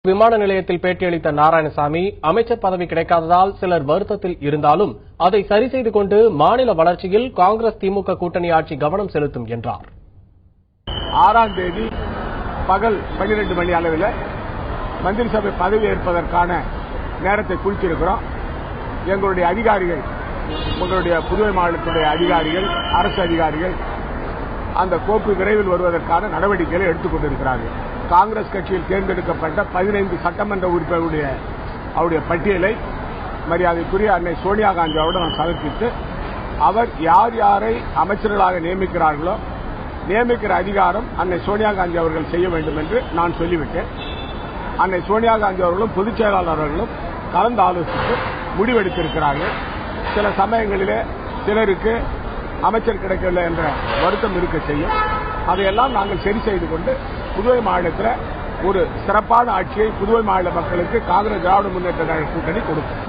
விமான நிலையத்தில் பேட்டியளித்த நாராயணசாமி, அமைச்சர் பதவி கிடைக்காததால் சிலர் வருத்தத்தில் இருந்தாலும் அதை சரி செய்து கொண்டு மாநில வளர்ச்சியில் காங்கிரஸ் திமுக கூட்டணி ஆட்சி கவனம் செலுத்தும் என்றார். 6ஆம் தேதி பகல் 12 மணி அளவில் மந்திரி சபை பதவி ஏற்பதற்கான நேரத்தை குறித்திருக்கிறோம். எங்களுடைய அதிகாரிகள், உங்களுடைய புதுவை மாநிலத்துடைய அதிகாரிகள், அரசு அதிகாரிகள் அந்த கோப்பு விரைவில் வருவதற்கான நடவடிக்கைகளை எடுத்துக் கொண்டிருக்கிறார்கள். காங்கிரஸ் கட்சியில் தேர்ந்தெடுக்கப்பட்ட 15 சட்டமன்ற உறுப்பினர்களுடைய அவருடைய பட்டியலை மரியாதைக்குரிய அன்னை சோனியா காந்தி அவரிடம் நான் சமர்ப்பித்து, அவர் யார் யாரை அமைச்சர்களாக நியமிக்கிறார்களோ நியமிக்கிற அதிகாரம் அன்னை சோனியா காந்தி அவர்கள் செய்ய வேண்டும் என்று நான் சொல்லிவிட்டேன். அன்னை சோனியா காந்தி அவர்களும் பொதுச் செயலாளர் அவர்களும் கலந்து ஆலோசித்து முடிவெடுத்திருக்கிறார்கள். சில சமயங்களிலே சிலருக்கு அமைச்சர் கிடைக்கவில்லை என்ற வருத்தம் இருக்க செய்யும். அதையெல்லாம் நாங்கள் சரி செய்து கொண்டு புதுவை மாநிலத்தில் ஒரு சிறப்பான ஆட்சியை புதுவை மாநில மக்களுக்கு காங்கிரஸ் திராவிட முன்னேற்ற கழக கூட்டணி கொடுக்கும்.